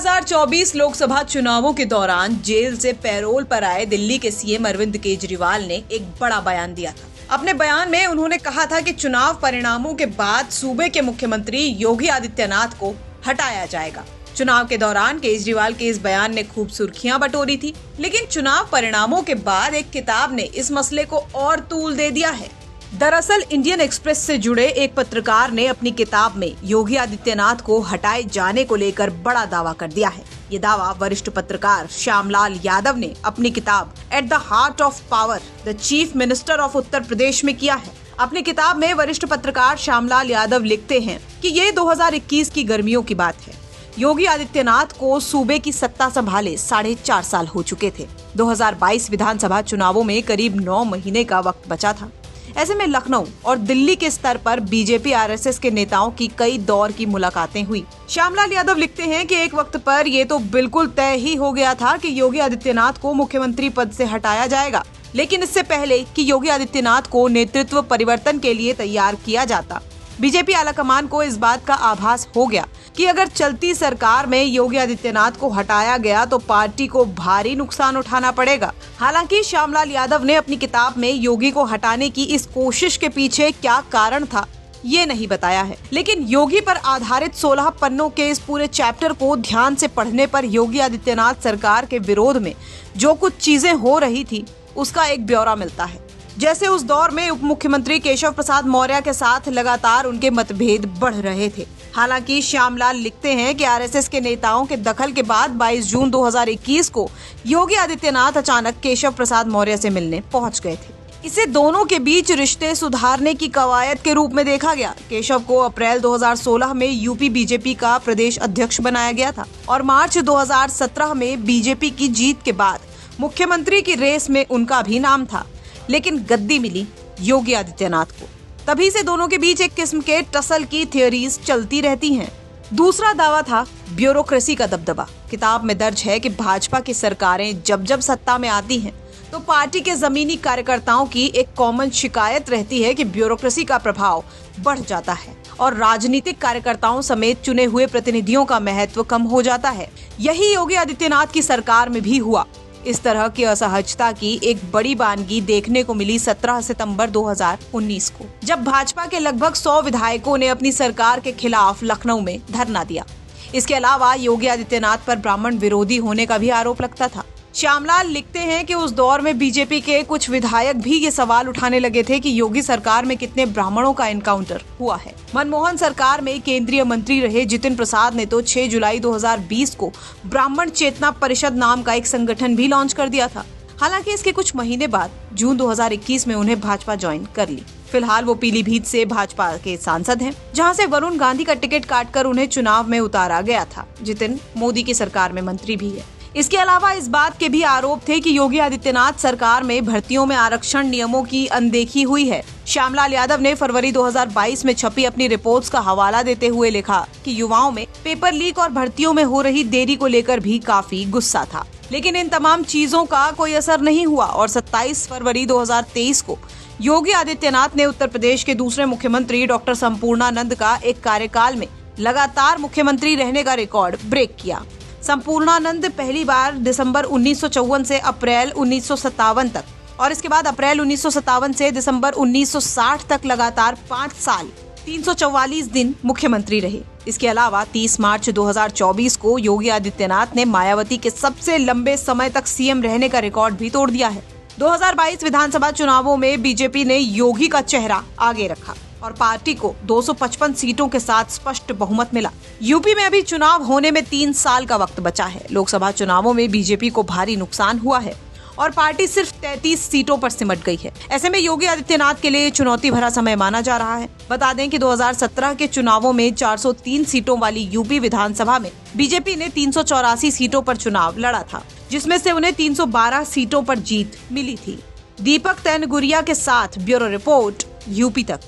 2024 लोकसभा चुनावों के दौरान जेल से पैरोल पर आए दिल्ली के सीएम अरविंद केजरीवाल ने एक बड़ा बयान दिया था। अपने बयान में उन्होंने कहा था कि चुनाव परिणामों के बाद सूबे के मुख्यमंत्री योगी आदित्यनाथ को हटाया जाएगा। चुनाव के दौरान केजरीवाल के इस बयान ने खूब सुर्खियां बटोरी थी, लेकिन चुनाव परिणामों के बाद एक किताब ने इस मसले को और तूल दे दिया है। दरअसल इंडियन एक्सप्रेस से जुड़े एक पत्रकार ने अपनी किताब में योगी आदित्यनाथ को हटाए जाने को लेकर बड़ा दावा कर दिया है। ये दावा वरिष्ठ पत्रकार श्यामलाल यादव ने अपनी किताब at the heart of power the chief minister of Uttar Pradesh में किया है। अपनी किताब में वरिष्ठ पत्रकार श्यामलाल यादव लिखते हैं कि ये 2021 की गर्मियों की बात है। योगी आदित्यनाथ को सूबे की सत्ता संभाले 4.5 साल हो चुके थे। 2022 विधानसभा चुनावों में करीब 9 महीने का वक्त बचा था। ऐसे में लखनऊ और दिल्ली के स्तर पर बीजेपी आरएसएस के नेताओं की कई दौर की मुलाकातें हुई। श्यामलाल यादव लिखते हैं कि एक वक्त पर ये तो बिल्कुल तय ही हो गया था कि योगी आदित्यनाथ को मुख्यमंत्री पद से हटाया जाएगा, लेकिन इससे पहले कि योगी आदित्यनाथ को नेतृत्व परिवर्तन के लिए तैयार किया जाता, बीजेपी आलाकमान को इस बात का आभास हो गया कि अगर चलती सरकार में योगी आदित्यनाथ को हटाया गया तो पार्टी को भारी नुकसान उठाना पड़ेगा। हालांकि श्यामलाल यादव ने अपनी किताब में योगी को हटाने की इस कोशिश के पीछे क्या कारण था ये नहीं बताया है, लेकिन योगी पर आधारित 16 पन्नों के इस पूरे चैप्टर को ध्यान से पढ़ने पर योगी आदित्यनाथ सरकार के विरोध में जो कुछ चीजें हो रही थी उसका एक ब्यौरा मिलता है। जैसे उस दौर में उप मुख्यमंत्री केशव प्रसाद मौर्य के साथ लगातार उनके मतभेद बढ़ रहे थे। हालांकि श्यामलाल लिखते हैं कि आरएसएस के नेताओं के दखल के बाद 22 जून 2021 को योगी आदित्यनाथ अचानक केशव प्रसाद मौर्य से मिलने पहुंच गए थे। इसे दोनों के बीच रिश्ते सुधारने की कवायद के रूप में देखा गया। केशव को अप्रैल 2016 में यूपी बीजेपी का प्रदेश अध्यक्ष बनाया गया था और मार्च 2017 में बीजेपी की जीत के बाद मुख्यमंत्री की रेस में उनका भी नाम था, लेकिन गद्दी मिली योगी आदित्यनाथ को। तभी से दोनों के बीच एक किस्म के टसल की थियरीज चलती रहती हैं। दूसरा दावा था ब्यूरोक्रेसी का दबदबा। किताब में दर्ज है कि भाजपा की सरकारें जब जब सत्ता में आती हैं तो पार्टी के जमीनी कार्यकर्ताओं की एक कॉमन शिकायत रहती है कि ब्यूरोक्रेसी का प्रभाव बढ़ जाता है और राजनीतिक कार्यकर्ताओं समेत चुने हुए प्रतिनिधियों का महत्व कम हो जाता है। यही योगी आदित्यनाथ की सरकार में भी हुआ। इस तरह की असहजता की एक बड़ी वानगी देखने को मिली 17 सितंबर 2019 को, जब भाजपा के लगभग 100 विधायकों ने अपनी सरकार के खिलाफ लखनऊ में धरना दिया। इसके अलावा योगी आदित्यनाथ पर ब्राह्मण विरोधी होने का भी आरोप लगता था। श्यामलाल लिखते हैं कि उस दौर में बीजेपी के कुछ विधायक भी ये सवाल उठाने लगे थे कि योगी सरकार में कितने ब्राह्मणों का एनकाउंटर हुआ है। मनमोहन सरकार में केंद्रीय मंत्री रहे जितिन प्रसाद ने तो 6 जुलाई 2020 को ब्राह्मण चेतना परिषद नाम का एक संगठन भी लॉन्च कर दिया था। हालांकि इसके कुछ महीने बाद जून 2021 में उन्हें भाजपा ज्वाइन कर ली। फिलहाल वो पीलीभीत से भाजपा के सांसद हैं, जहां से वरुण गांधी का टिकट काटकर उन्हें चुनाव में उतारा गया था। जितिन मोदी की सरकार में मंत्री भी है। इसके अलावा इस बात के भी आरोप थे कि योगी आदित्यनाथ सरकार में भर्तियों में आरक्षण नियमों की अनदेखी हुई है। श्यामलाल यादव ने फरवरी 2022 में छपी अपनी रिपोर्ट्स का हवाला देते हुए लिखा कि युवाओं में पेपर लीक और भर्तियों में हो रही देरी को लेकर भी काफी गुस्सा था, लेकिन इन तमाम चीजों का कोई असर नहीं हुआ और 27 फरवरी 2023 को योगी आदित्यनाथ ने उत्तर प्रदेश के दूसरे मुख्यमंत्री डॉक्टर संपूर्णानंद का एक कार्यकाल में लगातार मुख्यमंत्री रहने का रिकॉर्ड ब्रेक किया। संपूर्णानंद पहली बार दिसंबर 1954 से अप्रैल 1957 तक और इसके बाद अप्रैल 1957 से दिसंबर 1960 तक लगातार 5 साल 344 दिन मुख्यमंत्री रहे। इसके अलावा 30 मार्च 2024 को योगी आदित्यनाथ ने मायावती के सबसे लंबे समय तक सीएम रहने का रिकॉर्ड भी तोड़ दिया है। 2022 विधानसभा चुनावों में बीजेपी ने योगी का चेहरा आगे रखा और पार्टी को 255 सीटों के साथ स्पष्ट बहुमत मिला। यूपी में अभी चुनाव होने में 3 साल का वक्त बचा है। लोकसभा चुनावों में बीजेपी को भारी नुकसान हुआ है और पार्टी सिर्फ 33 सीटों पर सिमट गई है। ऐसे में योगी आदित्यनाथ के लिए चुनौती भरा समय माना जा रहा है। बता दें कि 2017 के चुनावों में 403 सीटों वाली यूपी विधानसभा में बीजेपी ने 384 सीटों पर चुनाव लड़ा था, जिसमें से उन्हें 312 सीटों पर जीत मिली थी। दीपक तैनगुरिया के साथ ब्यूरो रिपोर्ट यूपी तक।